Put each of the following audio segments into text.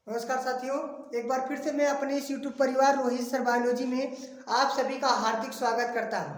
नमस्कार साथियों, एक बार फिर से मैं अपने इस YouTube परिवार रोहित सर बायोलॉजी में आप सभी का हार्दिक स्वागत करता हूं।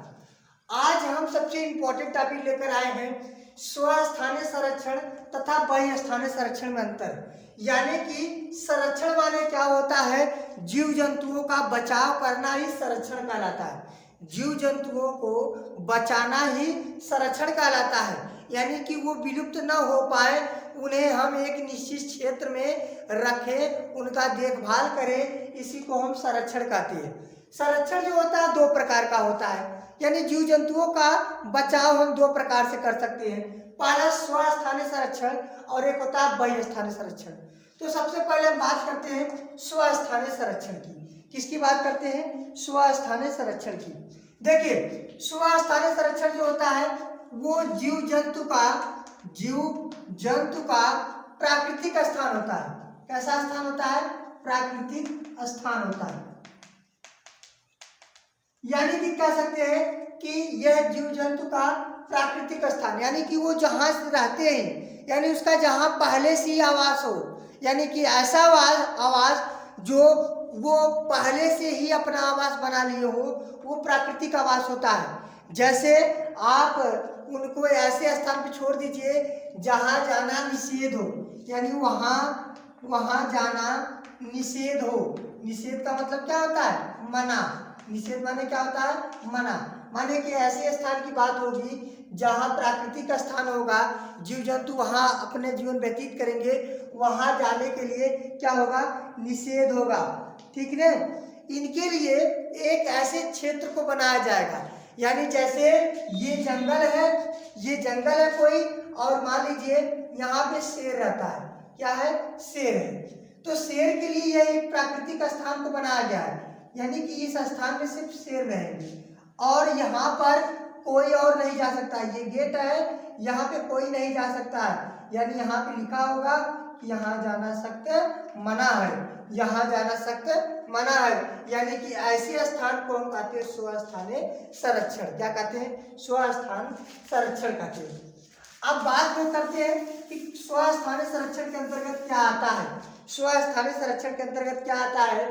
आज हम सबसे इम्पोर्टेंट टॉपिक लेकर आए हैं स्वस्थानीय संरक्षण तथा बहुस्थानीय संरक्षण में अंतर। यानी कि संरक्षण माने क्या होता है, जीव जंतुओं का बचाव करना ही संरक्षण कहलाता है। जीव जंतुओं को बचाना ही संरक्षण कहलाता है, यानी कि वो विलुप्त न हो पाए, उन्हें हम एक निश्चित क्षेत्र में रखें, उनका देखभाल करें, इसी को हम संरक्षण कहते हैं। संरक्षण जो होता है दो प्रकार का होता है, यानी जीव जंतुओं का बचाव हम दो प्रकार से कर सकते हैं। पहला स्वस्थानीय संरक्षण और एक होता है बहुस्थानीय संरक्षण। तो सबसे पहले हम बात करते हैं स्वस्थानीय संरक्षण की। किसकी बात करते हैं? स्वस्थानीय संरक्षण की। देखिए, स्वस्थानीय संरक्षण जो होता है वो जीव जंतु का प्राकृतिक स्थान होता है। कैसा स्थान होता है? प्राकृतिक स्थान होता है। यानी कि कह सकते हैं कि यह जीव जंतु का प्राकृतिक स्थान, यानी कि वो जहां रहते हैं, यानी उसका जहां पहले से ही आवास हो, यानी कि ऐसा आवास जो वो पहले से ही अपना आवास बना लिए हो, वो प्राकृतिक आवास होता है। जैसे आप उनको ऐसे स्थान पर छोड़ दीजिए जहां जाना निषेध हो, यानी वहां जाना निषेध हो। निषेध का मतलब क्या होता है? मना। निषेध माने क्या होता है? मना। माने कि ऐसे स्थान की बात होगी जहां प्राकृतिक स्थान होगा, जीव जंतु वहां अपने जीवन व्यतीत करेंगे, वहां जाने के लिए क्या होगा? निषेध होगा। ठीक है। इनके लिए एक ऐसे क्षेत्र को बनाया जाएगा, यानी जैसे ये जंगल है कोई, और मान लीजिए यहाँ पे शेर रहता है। क्या है? शेर है। तो शेर के लिए यह एक प्राकृतिक स्थान को बनाया गया है, यानी कि इस स्थान में सिर्फ शेर रहेंगे और यहाँ पर कोई और नहीं जा सकता। ये गेट है, यहाँ पे कोई नहीं जा सकता है, यानी यहाँ पे लिखा होगा कि यहाँ जाना सख्त मना है, यहाँ जाना सख्त मना है। यानी कि ऐसे स्थान को हम कहते हैं स्वस्थानीय संरक्षण। क्या कहते हैं? स्वस्थान संरक्षण कहते हैं। अब बात में करते हैं कि स्वस्थानीय संरक्षण के अंतर्गत क्या आता है। स्वस्थानीय संरक्षण के अंतर्गत क्या आता है?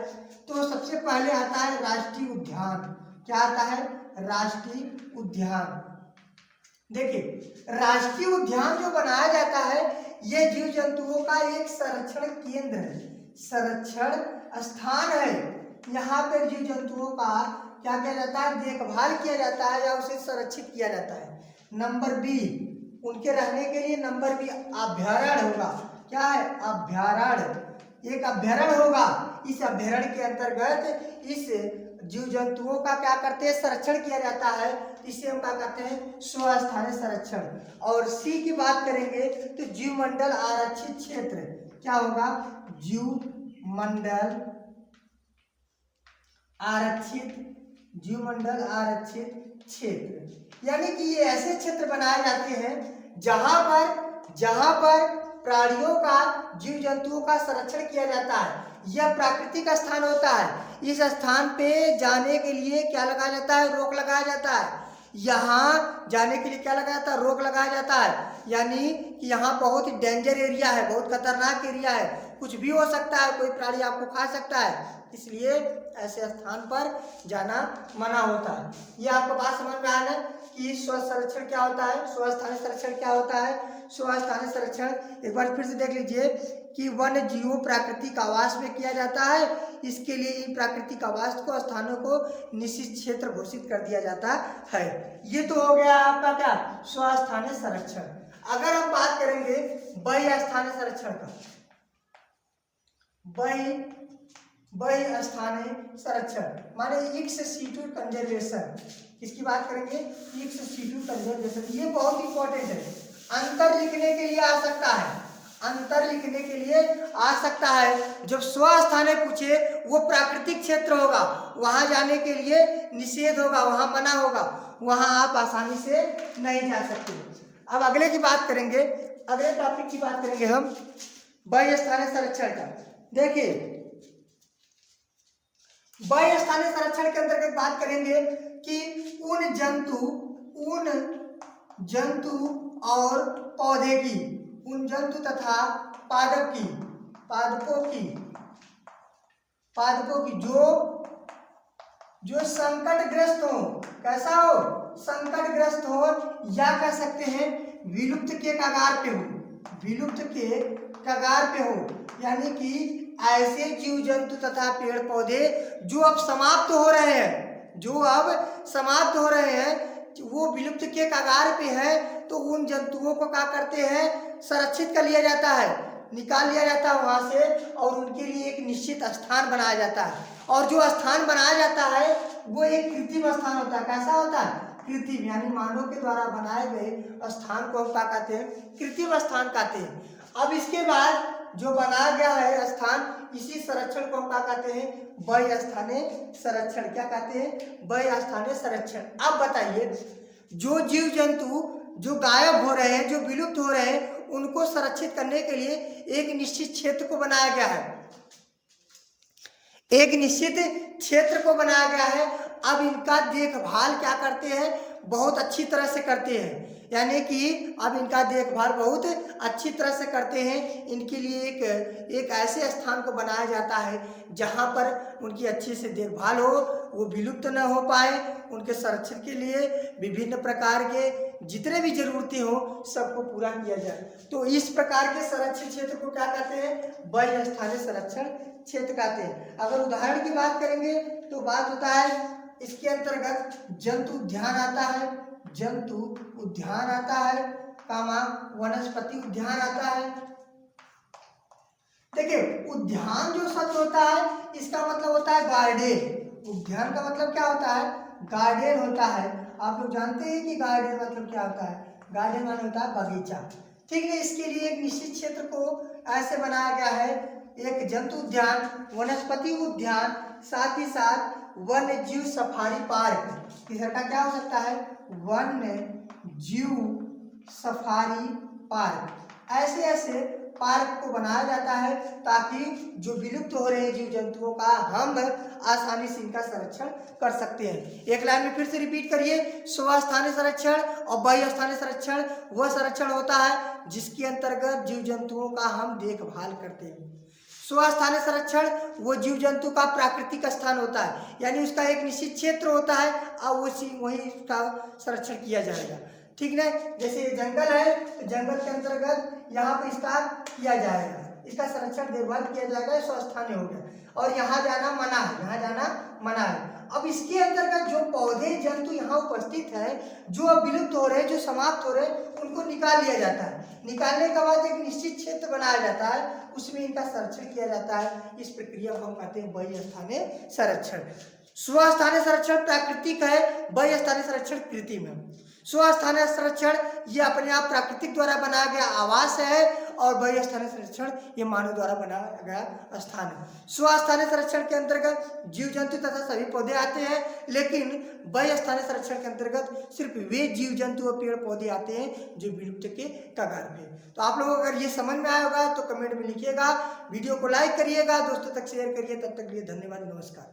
तो सबसे पहले आता है राष्ट्रीय उद्यान। क्या आता है? राष्ट्रीय उद्यान। देखिए, राष्ट्रीय उद्यान जो बनाया जाता है यह जीव जंतुओं का एक संरक्षण केंद्र है, संरक्षण स्थान है। यहाँ पर जीव जंतुओं का क्या किया जाता है? देखभाल किया जाता है या उसे संरक्षित किया जाता है। नंबर बी, उनके रहने के लिए नंबर बी अभ्यारण्य होगा। क्या है? अभ्यारण्य। एक अभ्यारण्य होगा। इस अभ्यारण्य के अंतर्गत इस जीव जंतुओं का क्या करते हैं? संरक्षण किया जाता है। इसे हम क्या कहते हैं? स्वस्थानीय संरक्षण। और सी की बात करेंगे तो जीवमंडल आरक्षित क्षेत्र। क्या होगा? जीवमंडल आरक्षित क्षेत्र। यानी कि ये ऐसे क्षेत्र बनाए जाते हैं जहां पर प्राणियों का, जीव जंतुओं का संरक्षण किया जाता है। यह प्राकृतिक स्थान होता है। इस स्थान पे जाने के लिए क्या लगाया जाता है? रोक लगाया जाता है। यहाँ जाने के लिए क्या लगाया जाता है? रोक लगाया जाता है। यानी कि यहाँ बहुत डेंजर एरिया है, बहुत खतरनाक एरिया है, कुछ भी हो सकता है, कोई प्राणी आपको खा सकता है, इसलिए ऐसे स्थान पर जाना मना होता है। ये आपको बात समझ में आया कि स्वस्थ संरक्षण क्या होता है, स्वस्थानीय संरक्षण क्या होता है। स्वस्थानीय संरक्षण एक बार फिर से देख लीजिए कि वन्य जीवों प्राकृतिक आवास में किया जाता है। इसके लिए इन प्राकृतिक आवास को, स्थानों को निश्चित क्षेत्र घोषित कर दिया जाता है। ये तो हो गया आपका क्या? स्वस्थानीय संरक्षण। अगर हम बात करेंगे बहुस्थानीय संरक्षण का, बहुस्थानीय संरक्षण माने इक्स सीटू कंजर्वेशन। इसकी बात करेंगे, इक्स सीटू कंजर्वेशन। ये बहुत इंपॉर्टेंट है, अंतर लिखने के लिए आ सकता है, अंतर लिखने के लिए आ सकता है। जब स्वस्थानीय पूछे वो प्राकृतिक क्षेत्र होगा, वहां जाने के लिए निषेध होगा, वहां मना होगा, वहां आप आसानी से नहीं जा सकते। अब अगले की बात करेंगे, अगले टॉपिक की बात करेंगे हम बहुस्थानीय संरक्षण का। देखिए, बहुस्थानीय संरक्षण के अंतर्गत बात करेंगे कि उन जंतु और पौधे की, उन जंतु तथा पादप की पादपों की जो संकटग्रस्त हो, कैसा हो, संकटग्रस्त हो, या कह सकते हैं विलुप्त के कगार पे हो, विलुप्त के कगार पे हो, यानी कि ऐसे जीव जंतु तथा पेड़ पौधे जो अब समाप्त हो रहे हैं, वो विलुप्त के कगार पे है, तो उन जंतुओं को क्या करते हैं, संरक्षित कर लिया जाता है, निकाल लिया जाता है वहां से, और उनके लिए एक निश्चित स्थान बनाया जाता है। और जो स्थान बनाया जाता है वो एक कृत्रिम स्थान होता है। कैसा होता है, कृत्रिम, यानी मानव के द्वारा बनाए गए स्थान को हम क्या कहते हैं, कृत्रिम स्थान कहते हैं। अब इसके बाद जो बनाया गया है स्थान, इसी संरक्षण को हम क्या कहते हैं, वय स्थानीय संरक्षण। क्या कहते हैं, वय स्थानीय संरक्षण। अब बताइए, जो जीव जंतु जो गायब हो रहे हैं, जो विलुप्त हो रहे हैं, उनको संरक्षित करने के लिए एक निश्चित क्षेत्र को बनाया गया है, एक निश्चित क्षेत्र को बनाया गया है। अब इनका देखभाल क्या करते हैं, बहुत अच्छी तरह से करते हैं, यानी कि अब इनका देखभाल बहुत अच्छी तरह से करते हैं। इनके लिए एक ऐसे स्थान को बनाया जाता है जहां पर उनकी अच्छी से देखभाल हो, वो विलुप्त न हो पाए। उनके संरक्षण के लिए विभिन्न प्रकार के जितने भी जरूरतें हो सबको पूरा किया जाए। तो इस प्रकार के संरक्षित क्षेत्र को क्या कहते हैं, वन्य स्थानीय संरक्षण क्षेत्र कहते हैं। अगर उदाहरण की बात करेंगे तो बात होता है, इसके अंतर्गत जंतु उद्यान आता है, जंतु उद्यान आता है, कामा वनस्पति उद्यान आता है। देखिए, उद्यान जो शब्द होता है इसका मतलब होता है गार्डन। उद्यान का मतलब क्या होता है, गार्डन होता है। आप लोग जानते हैं कि गार्डन मतलब क्या होता है, गार्डन मतलब होता है बगीचा। ठीक है, इसके लिए एक निश्चित क्षेत्र को ऐसे बनाया गया है, एक जंतु उद्यान, वनस्पति उद्यान, साथ ही साथ वन्य जीव सफारी पार्क। तीसरा का क्या हो सकता है, वन्य जीव सफारी पार्क। ऐसे ऐसे पार्क को बनाया जाता है ताकि जो विलुप्त हो रहे जीव जंतुओं का हम आसानी से इनका संरक्षण कर सकते हैं। एक लाइन में फिर से रिपीट करिए, स्वस्थानीय संरक्षण और वय स्थानीय संरक्षण वह संरक्षण होता है जिसके अंतर्गत जीव जंतुओं का हम देखभाल करते हैं। स्वस्थानीय संरक्षण वो जीव जंतु का प्राकृतिक स्थान होता है, यानी उसका एक निश्चित क्षेत्र होता है और वही उसका संरक्षण किया जाएगा। ठीक है, जैसे ये जंगल है तो जंगल के अंतर्गत यहाँ पे इसका किया जाएगा, इसका संरक्षण देखभाल किया जाएगा, स्वस्थानीय हो गया। और यहाँ जाना मना है, यहाँ जाना मना है। अब इसके अंतर्गत जो पौधे जंतु यहाँ उपस्थित है, जो अब विलुप्त हो रहे हैं, जो समाप्त हो रहे हैं, उनको निकाल लिया जाता है। निकालने के बाद एक निश्चित क्षेत्र बनाया जाता है, उसमें इनका संरक्षण किया जाता है। इस प्रक्रिया को हम कहते हैं वय स्थानीय संरक्षण। स्वस्थानीय संरक्षण प्राकृतिक है, वय स्थानीय संरक्षण कृत्रिम है। स्वस्थानीय संरक्षण ये अपने आप प्राकृतिक द्वारा बनाया गया आवास है, और वय स्थानीय संरक्षण ये मानव द्वारा बनाया गया स्थान है। स्वस्थानीय संरक्षण के अंतर्गत जीव जंतु तथा सभी पौधे आते हैं, लेकिन वय स्थानीय संरक्षण के अंतर्गत सिर्फ वे जीव जंतु और पेड़ पौधे आते हैं जो विलुप्त के कगार पे। तो आप लोगों को अगर ये समझ में आया होगा तो कमेंट में लिखिएगा, वीडियो को लाइक करिएगा, दोस्तों तक शेयर करिए। तब तक के लिए धन्यवाद, नमस्कार।